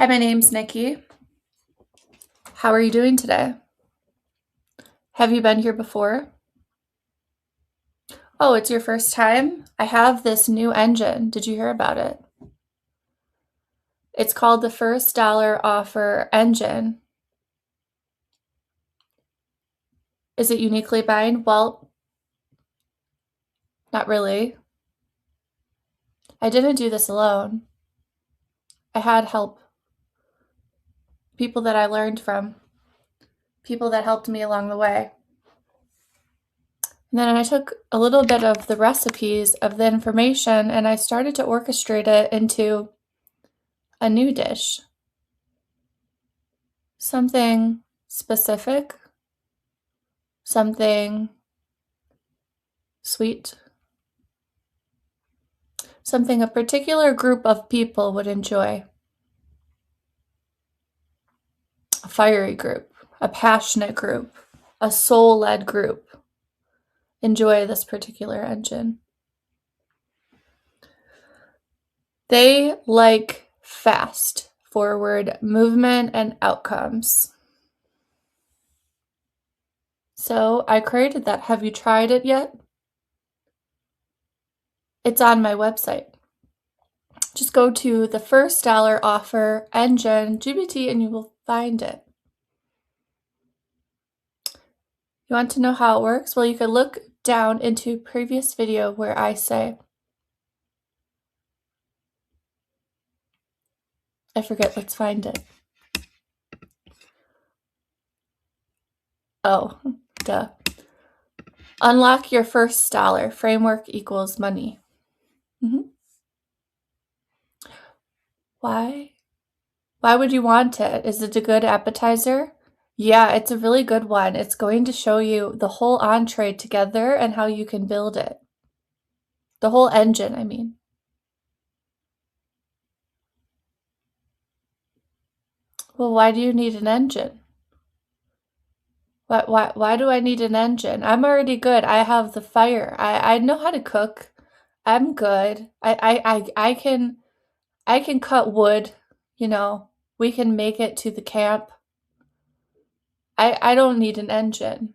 Hi, my name's Nikki. How are you doing today? Have you been here before? Oh, it's your first time? I have this new engine. Did you hear about it? It's called the First Dollar Offer Engine. Is it uniquely mine? Well, not really. I didn't do this alone. I had help. People that I learned from. People that helped me along the way. And then I took a little bit of the recipes of the information and I started to orchestrate it into a new dish. Something specific, something sweet, something a particular group of people would enjoy. A fiery group, a passionate group, a soul-led group enjoy this particular engine. They like fast, forward movement and outcomes. So I created that. Have you tried it yet? It's on my website. Just go to the First Dollar Offer Engine GBT and you will find it. You want to know how it works? Well, you could look down into previous video where I say, I forget, let's find it. Oh, duh. Unlock your first dollar. Framework equals money. Why? Why would you want it? Is it a good appetizer? Yeah, it's a really good one. It's going to show you the whole entree together and how you can build it. The whole engine, I mean. Well, why do you need an engine? Why do I need an engine? I'm already good. I have the fire. I know how to cook. I'm good. I can cut wood, you know. We can make it to the camp. I don't need an engine.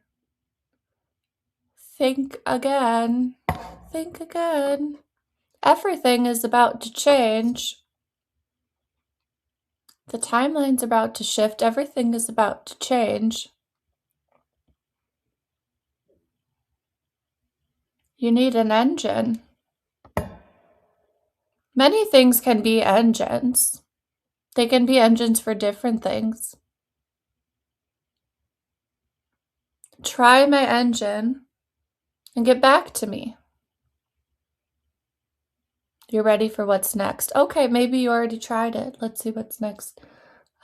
Think again. Think again. Everything is about to change. The timeline's about to shift. Everything is about to change. You need an engine. Many things can be engines. They can be engines for different things. Try my engine and get back to me. You're ready for what's next. Okay, maybe you already tried it. Let's see what's next.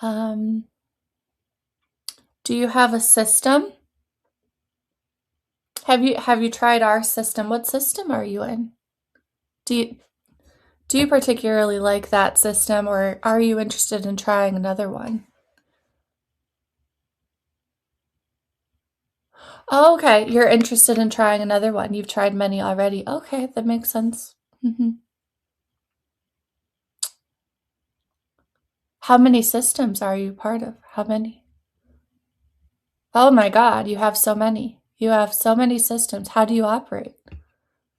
Do you have a system? Have you tried our system? What system are you in? Do you particularly like that system, or are you interested in trying another one? Oh, okay, you're interested in trying another one. You've tried many already. Okay, that makes sense. How many systems are you part of? How many? Oh my God, you have so many. You have so many systems. How do you operate?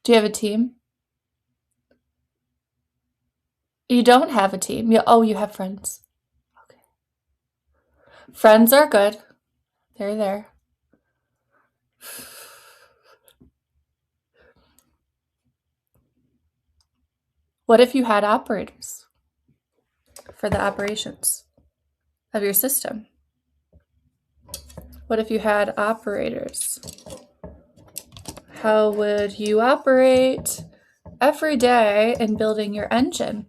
Do you have a team? You don't have a team. You have friends. Okay. Friends are good. They're there. What if you had operators for the operations of your system? What if you had operators? How would you operate every day in building your engine?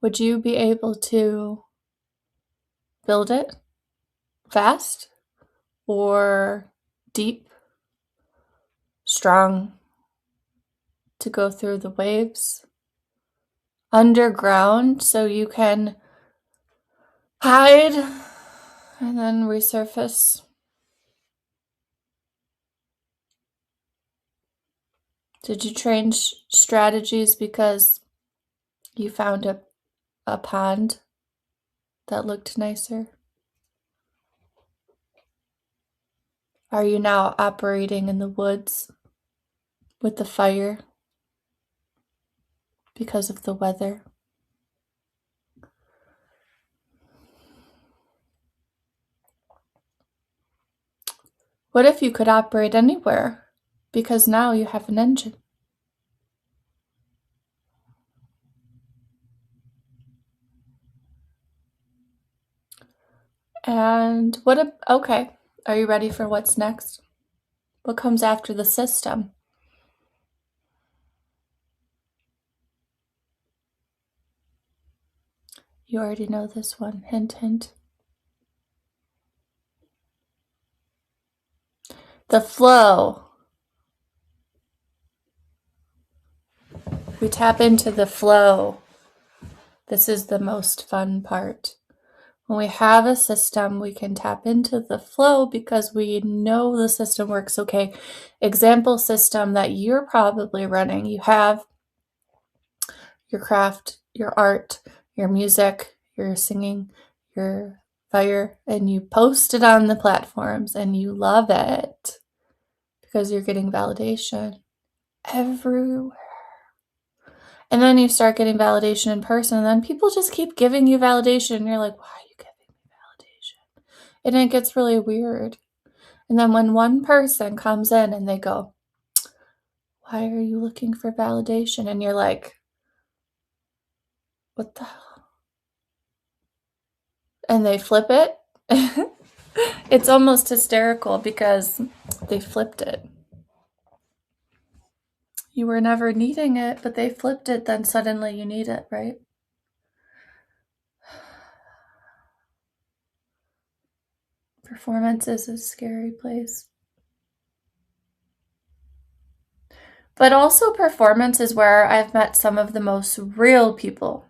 Would you be able to build it fast or deep, strong to go through the waves, underground so you can hide and then resurface? Did you change strategies because you found a pond that looked nicer? Are you now operating in the woods with the fire because of the weather? What if you could operate anywhere? Because now you have an engine. And okay, are you ready for what's next? What comes after the system? You already know this one. Hint, hint. The flow. We tap into the flow. This is the most fun part. When we have a system, we can tap into the flow because we know the system works. Okay, example system that you're probably running. You have your craft, your art, your music, your singing, your fire, and you post it on the platforms and you love it because you're getting validation everywhere. And then you start getting validation in person, and then people just keep giving you validation. And you're like, why are you giving me validation? And it gets really weird. And then when one person comes in and they go, why are you looking for validation? And you're like, what the hell? And they flip it. It's almost hysterical because they flipped it. You were never needing it, but they flipped it, then suddenly you need it, right? Performance is a scary place. But also performance is where I've met some of the most real people.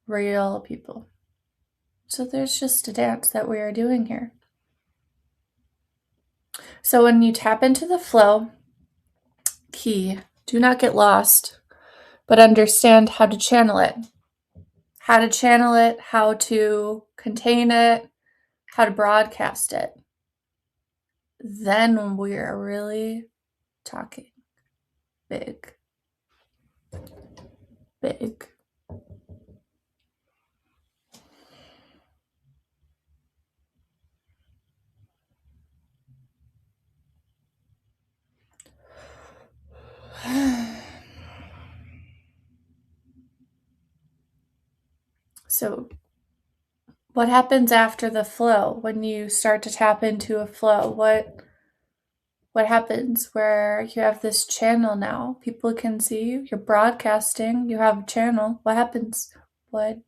Real people. So there's just a dance that we are doing here. So when you tap into the flow, key, do not get lost, but understand how to channel it. How to channel it, how to contain it, how to broadcast it. Then we're really talking big. Big. So what happens after the flow when you start to tap into a flow? What happens where you have this channel now? People can see you. You're broadcasting. You have a channel. What happens? Where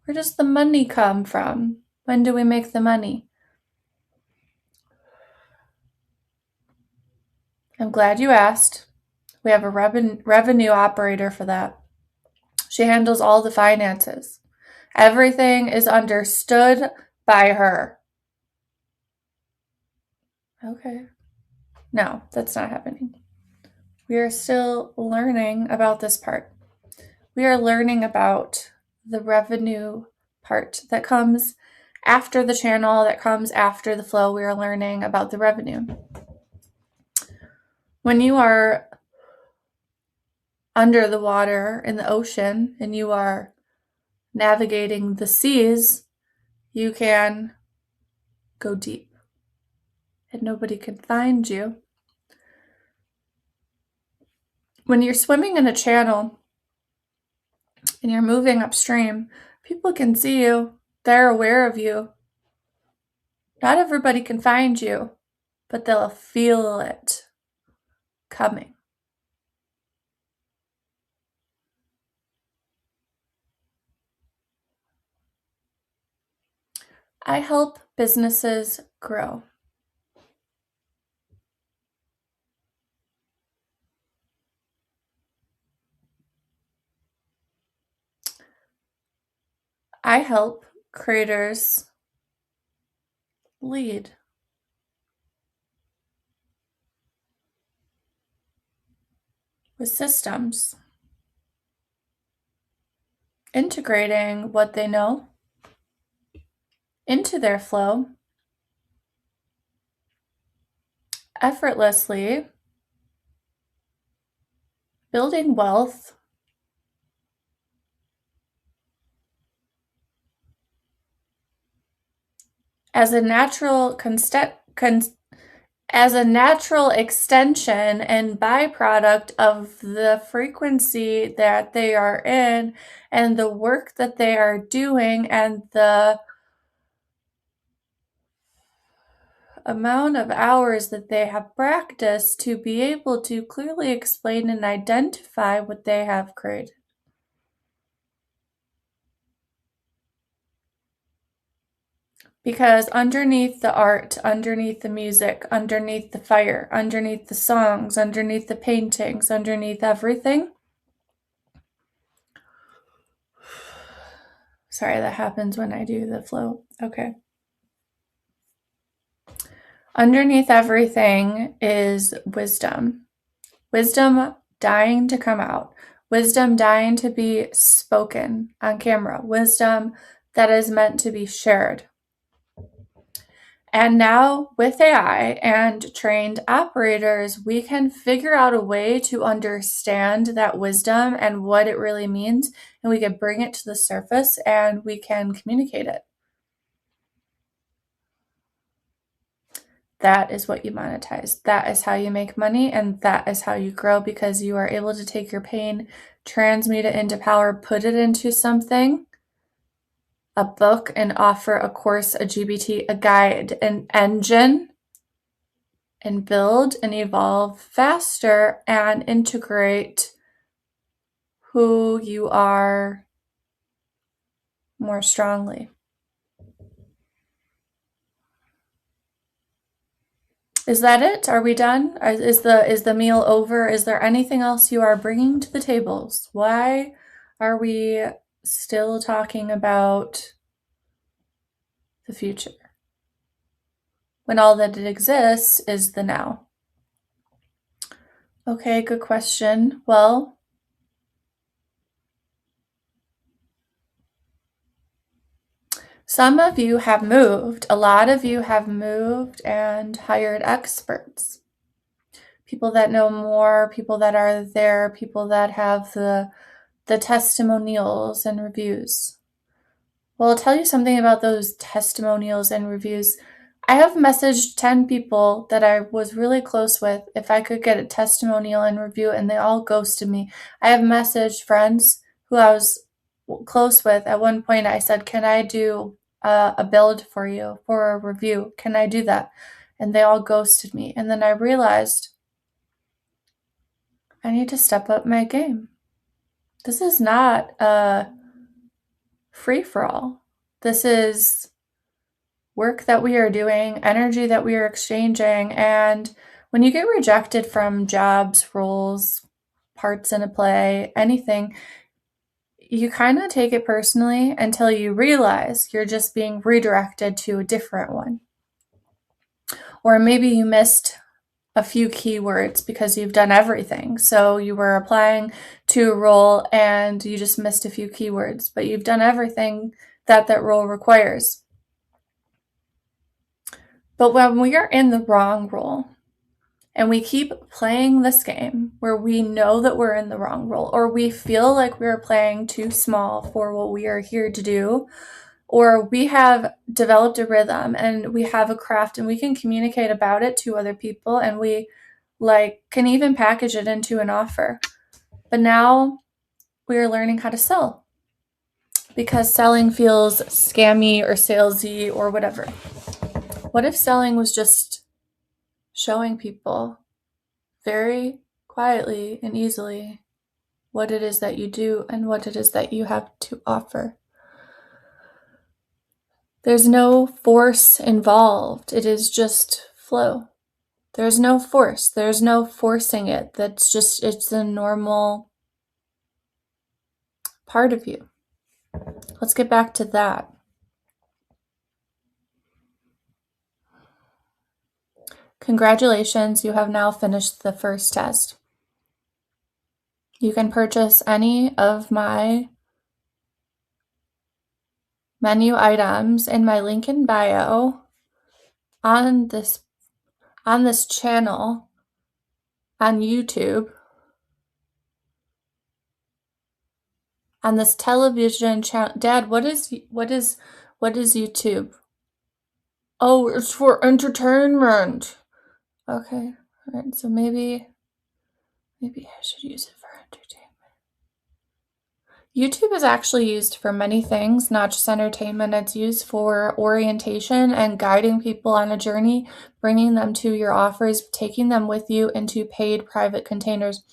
does the money come from? When do we make the money? I'm glad you asked. We have a revenue operator for that. She handles all the finances. Everything is understood by her. Okay. No, that's not happening. We are still learning about this part. We are learning about the revenue part that comes after the channel, that comes after the flow. We are learning about the revenue. When you are under the water in the ocean and you are navigating the seas, you can go deep and nobody can find you. When you're swimming in a channel and you're moving upstream, people can see you. They're aware of you. Not everybody can find you, but they'll feel it coming. I help businesses grow. I help creators lead. With systems integrating what they know into their flow effortlessly, building wealth as a natural extension and byproduct of the frequency that they are in and the work that they are doing and the amount of hours that they have practiced to be able to clearly explain and identify what they have created. Because underneath the art, underneath the music, underneath the fire, underneath the songs, underneath the paintings, underneath everything. Sorry, that happens when I do the flow. Okay. Underneath everything is wisdom. Wisdom dying to come out. Wisdom dying to be spoken on camera. Wisdom that is meant to be shared. And now with AI and trained operators, we can figure out a way to understand that wisdom and what it really means, and we can bring it to the surface and we can communicate it. That is what you monetize. That is how you make money, and that is how you grow, because you are able to take your pain, transmute it into power, put it into something, a book, and offer a course, a GPT, a guide, an engine, and build and evolve faster and integrate who you are more strongly. Is that it? Are we done? Is the meal over? Is there anything else you are bringing to the tables? Why are we still talking about the future when all that it exists is the now? Okay, good question. Well, some of you have moved. A lot of you have moved and hired experts. People that know more, people that are there, people that have the testimonials and reviews. Well, I'll tell you something about those testimonials and reviews. I have messaged 10 people that I was really close with if I could get a testimonial and review, and they all ghosted me. I have messaged friends who I was close with. At one point, I said, can I do a build for you for a review? Can I do that? And they all ghosted me. And then I realized I need to step up my game. This is not a free-for-all. This is work that we are doing, energy that we are exchanging. And when you get rejected from jobs, roles, parts in a play, anything, you kind of take it personally until you realize you're just being redirected to a different one. Or maybe you missed a few keywords because you've done everything. So you were applying to a role and you just missed a few keywords, but you've done everything that role requires. But when we are in the wrong role and we keep playing this game where we know that we're in the wrong role, or we feel like we're playing too small for what we are here to do, or we have developed a rhythm and we have a craft and we can communicate about it to other people, and we can even package it into an offer. But now we are learning how to sell because selling feels scammy or salesy or whatever. What if selling was just showing people very quietly and easily what it is that you do and what it is that you have to offer? There's no force involved. It is just flow. There's no force. There's no forcing it. It's a normal part of you. Let's get back to that. Congratulations, you have now finished the first test. You can purchase any of my menu items in my link in bio on this channel on YouTube, on this television channel. Dad, what is YouTube? Oh, it's for entertainment. Okay. All right. So maybe I should use it for entertainment. YouTube is actually used for many things, not just entertainment. It's used for orientation and guiding people on a journey, bringing them to your offers, taking them with you into paid private containers.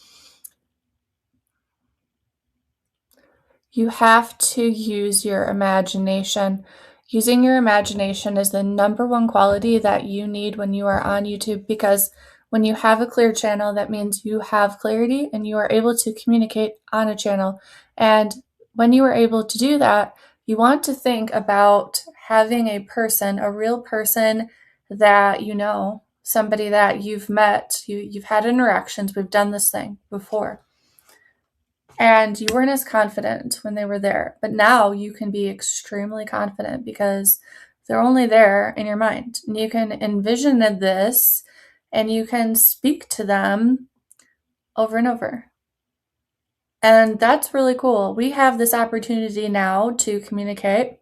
You have to use your imagination. Using your imagination is the number one quality that you need when you are on YouTube, because when you have a clear channel, that means you have clarity and you are able to communicate on a channel. And when you are able to do that, you want to think about having a person, a real person that you know, somebody that you've met, you've had interactions, we've done this thing before. And you weren't as confident when they were there. But now you can be extremely confident because they're only there in your mind. And you can envision this and you can speak to them over and over. And that's really cool. We have this opportunity now to communicate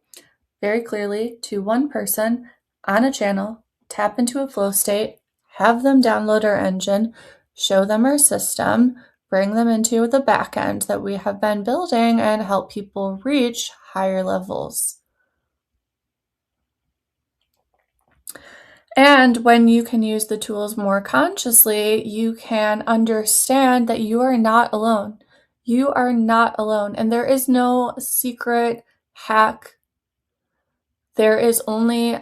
very clearly to one person on a channel, tap into a flow state, have them download our engine, show them our system, bring them into the back end that we have been building, and help people reach higher levels. And when you can use the tools more consciously, you can understand that you are not alone. You are not alone. And there is no secret hack. There is only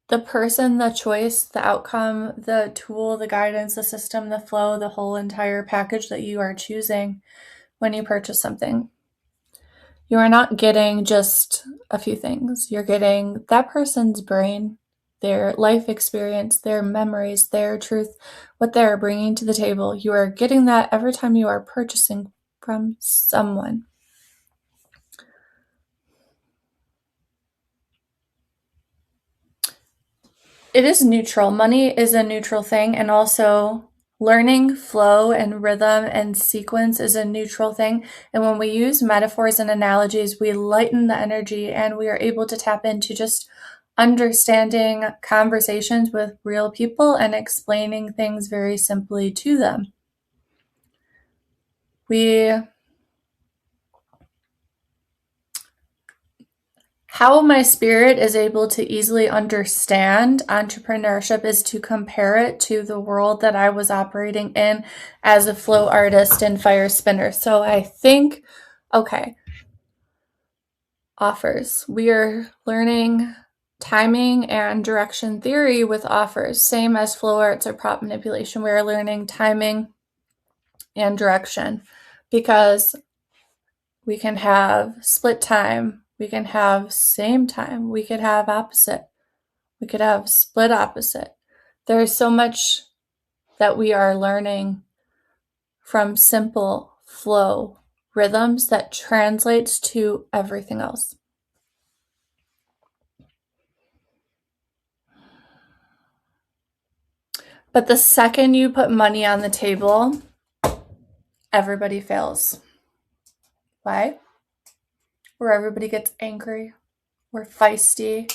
the person, the choice, the outcome, the tool, the guidance, the system, the flow, the whole entire package that you are choosing when you purchase something. You are not getting just a few things. You're getting that person's brain, their life experience, their memories, their truth, what they're bringing to the table. You are getting that every time you are purchasing from someone. It is neutral. Money is a neutral thing, and also learning flow and rhythm and sequence is a neutral thing. And when we use metaphors and analogies, we lighten the energy and we are able to tap into just understanding conversations with real people and explaining things very simply to them. How my spirit is able to easily understand entrepreneurship is to compare it to the world that I was operating in as a flow artist and fire spinner. So I think, okay, offers. We are learning timing and direction theory with offers, same as flow arts or prop manipulation. We are learning timing and direction because we can have split time. We can have same time. We could have opposite. We could have split opposite. There is so much that we are learning from simple flow rhythms that translates to everything else. But the second you put money on the table, everybody fails. Why? Where everybody gets angry, or feisty,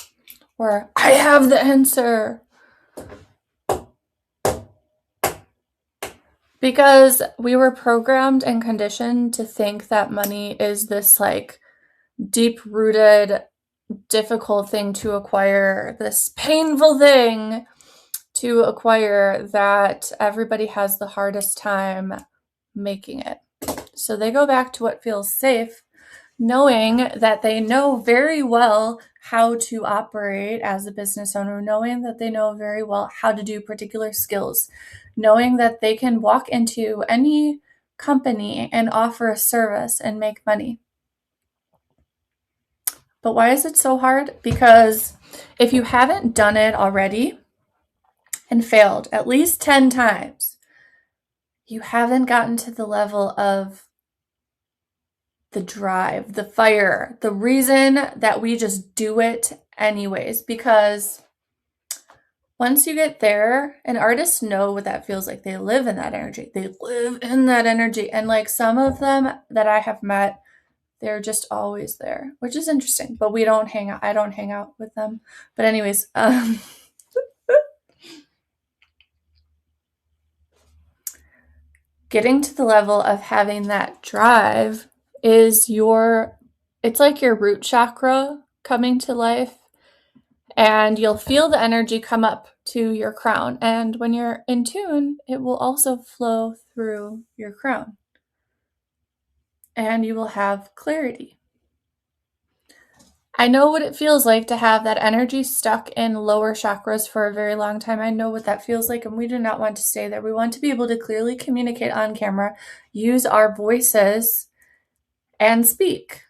or I have the answer. Because we were programmed and conditioned to think that money is this like deep-rooted, difficult thing to acquire, this painful thing to acquire that everybody has the hardest time making it. So they go back to what feels safe, knowing that they know very well how to operate as a business owner, knowing that they know very well how to do particular skills, knowing that they can walk into any company and offer a service and make money. But why is it so hard? Because if you haven't done it already and failed at least 10 times, you haven't gotten to the level of the drive, the fire, the reason that we just do it anyways. Because once you get there, and artists know what that feels like. They live in that energy. They live in that energy. And like some of them that I have met, they're just always there, which is interesting. But we don't hang out. I don't hang out with them. But anyways, getting to the level of having that drive is it's like your root chakra coming to life, and you'll feel the energy come up to your crown. And when you're in tune, it will also flow through your crown, and you will have clarity. I know what it feels like to have that energy stuck in lower chakras for a very long time. I know what that feels like, and we do not want to stay there. We want to be able to clearly communicate on camera, use our voices, and speak.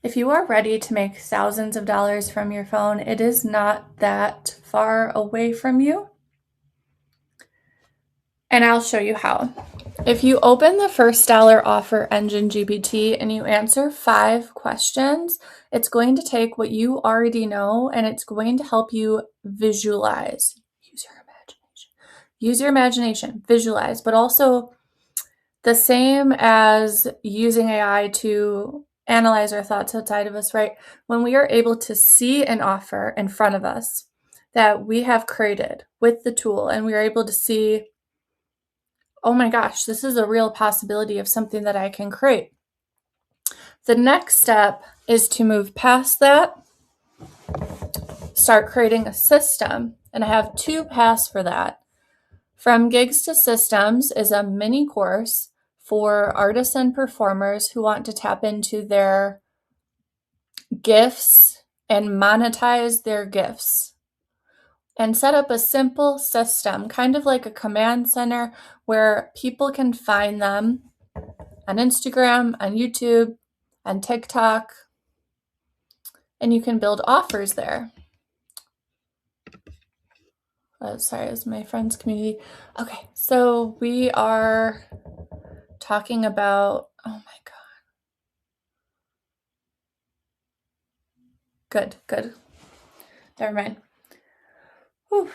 If you are ready to make thousands of dollars from your phone, it is not that far away from you. And I'll show you how. If you open the first dollar offer engine GPT and you answer 5 questions, it's going to take what you already know and it's going to help you visualize. Use your imagination, visualize, but also the same as using AI to analyze our thoughts outside of us, right? When we are able to see an offer in front of us that we have created with the tool, and we are able to see, oh my gosh, this is a real possibility of something that I can create. The next step is to move past that, start creating a system. And I have 2 paths for that. From Gigs to Systems is a mini course for artists and performers who want to tap into their gifts and monetize their gifts and set up a simple system, kind of like a command center where people can find them on Instagram, on YouTube, on TikTok, and you can build offers there. Sorry, it was my friend's community. Okay, so we are talking about, oh my God. Good. Never mind. Whew.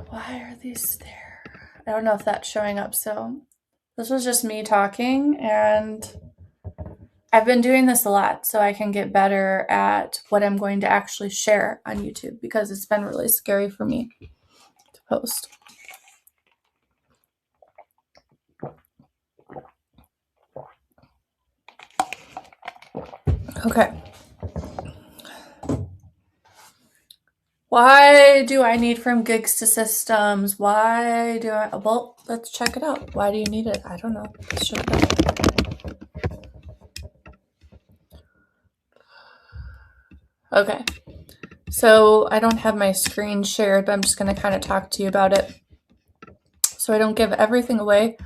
Why are these there? I don't know if that's showing up. So this was just me talking, and I've been doing this a lot so I can get better at what I'm going to actually share on YouTube, because it's been really scary for me to post. Okay. Why do I need From Gigs to Systems? Why do I? Well, let's check it out. Why do you need it? I don't know. Let's check it out. Okay. So I don't have my screen shared, but I'm just going to kind of talk to you about it so I don't give everything away.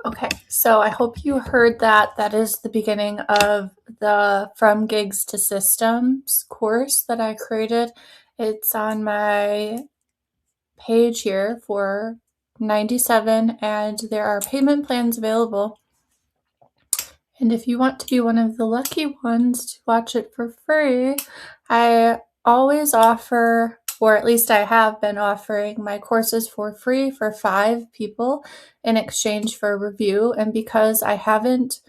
Okay, so I hope you heard that. That is the beginning of the From Gigs to Systems course that I created. It's on my page here for $97, and there are payment plans available. And if you want to be one of the lucky ones to watch it for free, I always offer, or at least I have been offering, my courses for free for 5 people in exchange for a review. And because I haven't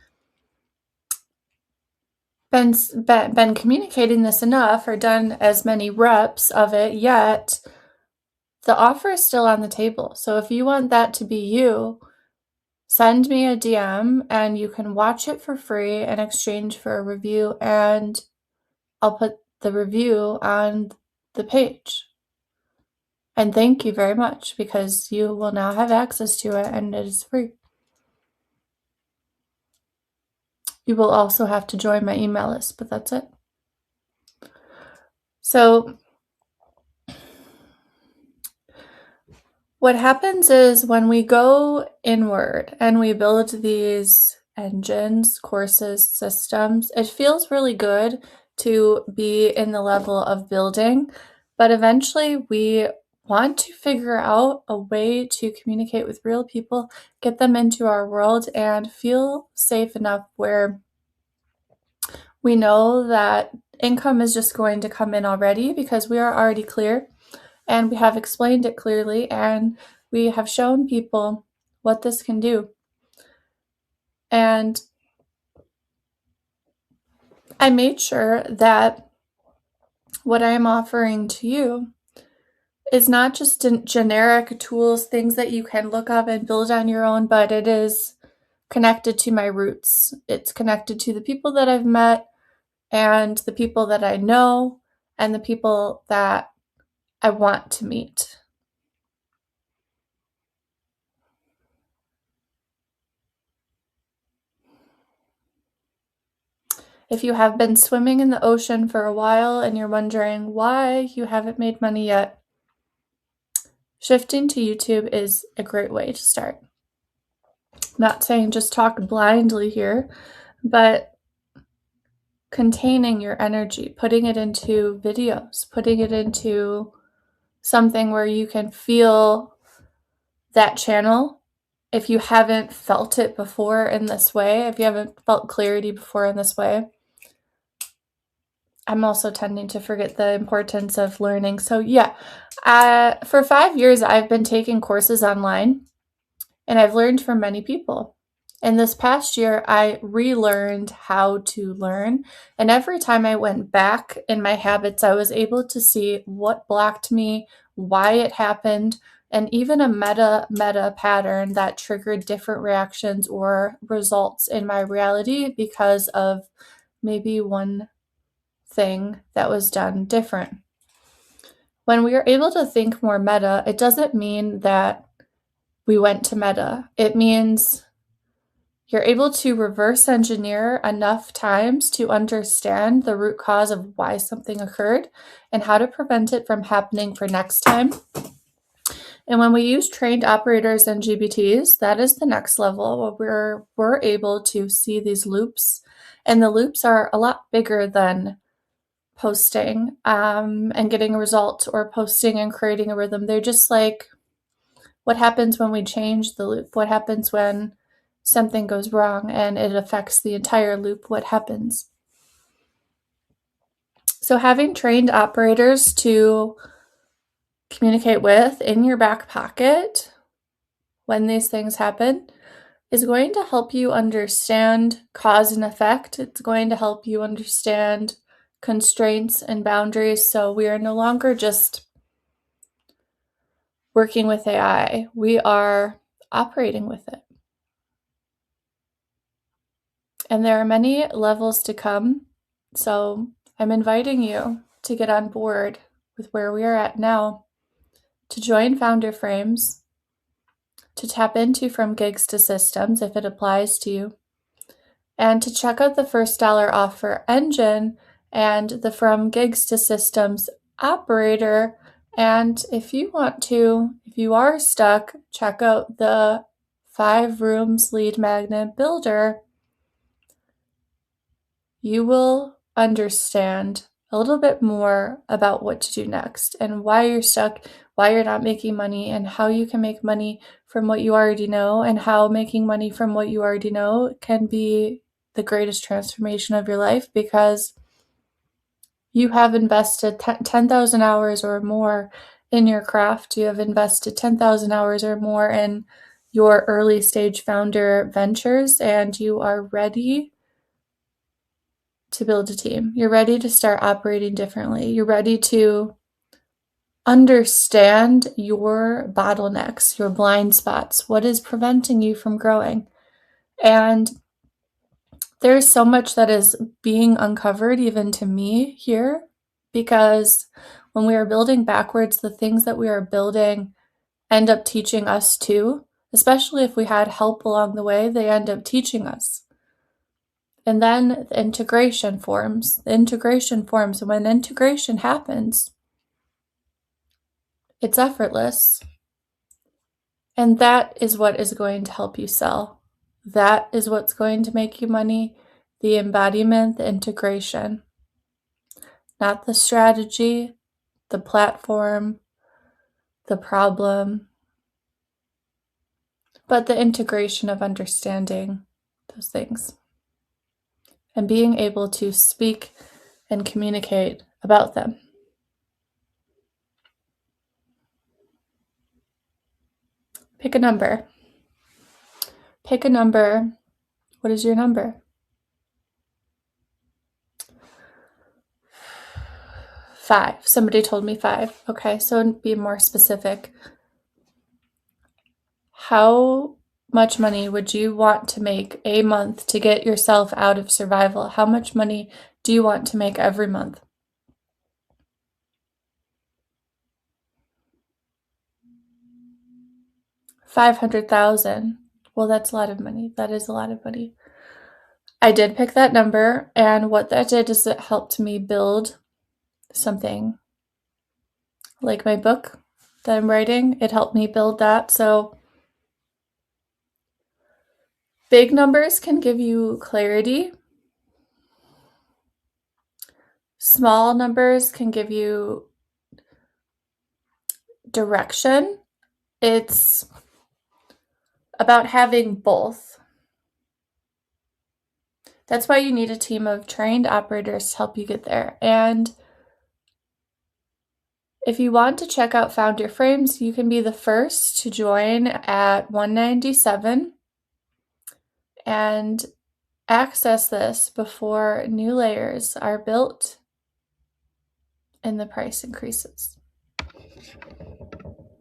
been communicating this enough or done as many reps of it yet, the offer is still on the table. So if you want that to be you, send me a DM and you can watch it for free in exchange for a review, and I'll put the review on the page. And thank you very much, because you will now have access to it and it is free. You will also have to join my email list, but that's it. So what happens is when we go inward and we build these engines, courses, systems, it feels really good to be in the level of building, but eventually we want to figure out a way to communicate with real people, get them into our world, and feel safe enough where we know that income is just going to come in already because we are already clear and we have explained it clearly and we have shown people what this can do. And I made sure that what I am offering to you is not just generic tools, things that you can look up and build on your own, but it is connected to my roots. It's connected to the people that I've met and the people that I know and the people that I want to meet. If you have been swimming in the ocean for a while and you're wondering why you haven't made money yet, shifting to YouTube is a great way to start. I'm not saying just talk blindly here, but containing your energy, putting it into videos, putting it into something where you can feel that channel. If you haven't felt it before in this way, if you haven't felt clarity before in this way, I'm also tending to forget the importance of learning. So yeah, for 5 years, I've been taking courses online and I've learned from many people. And this past year, I relearned how to learn. And every time I went back in my habits, I was able to see what blocked me, why it happened, and even a meta pattern that triggered different reactions or results in my reality because of maybe one thing that was done different. When we are able to think more meta, it doesn't mean that we went to meta. It means you're able to reverse engineer enough times to understand the root cause of why something occurred and how to prevent it from happening for next time. And when we use trained operators and GBTs, that is the next level where we're able to see these loops. And the loops are a lot bigger than posting and getting a result, or posting and creating a rhythm. They're just like, what happens when we change the loop? What happens when something goes wrong and it affects the entire loop? What happens? So having trained operators to communicate with in your back pocket when these things happen is going to help you understand cause and effect. It's going to help you understand constraints and boundaries. So we are no longer just working with AI, we are operating with it. And there are many levels to come. So I'm inviting you to get on board with where we are at now, to join Founder Frames, to tap into From Gigs to Systems if it applies to you, and to check out the first dollar offer engine and the From Gigs to Systems operator. And if you want to, if you are stuck, check out the 5 rooms lead magnet builder, you will understand a little bit more about what to do next and why you're stuck, why you're not making money, and how you can make money from what you already know, and how making money from what you already know can be the greatest transformation of your life, because you have invested 10,000 hours or more in your craft. You have invested 10,000 hours or more in your early stage founder ventures, and you are ready to build a team. You're ready to start operating differently. You're ready to understand your bottlenecks, your blind spots, what is preventing you from growing. And there's so much that is being uncovered, even to me here, because when we are building backwards, the things that we are building end up teaching us too. Especially if we had help along the way, they end up teaching us. And then the integration forms. And when integration happens, it's effortless. And that is what is going to help you sell. That is what's going to make you money. The embodiment, the integration. Not the strategy, the platform, the problem, but the integration of understanding those things and being able to speak and communicate about them. Pick a number. Pick a number. What is your number? 5. Somebody told me 5. Okay, so be more specific. How much money would you want to make a month to get yourself out of survival? How much money do you want to make every month? $500,000. Well, that's a lot of money. That is a lot of money. I did pick that number, and what that did is it helped me build something like my book that I'm writing. It helped me build that. So big numbers can give you clarity. Small numbers can give you direction. It's about having both. That's why you need a team of trained operators to help you get there. And if you want to check out Founder Frames, you can be the first to join at $197 and access this before new layers are built and the price increases.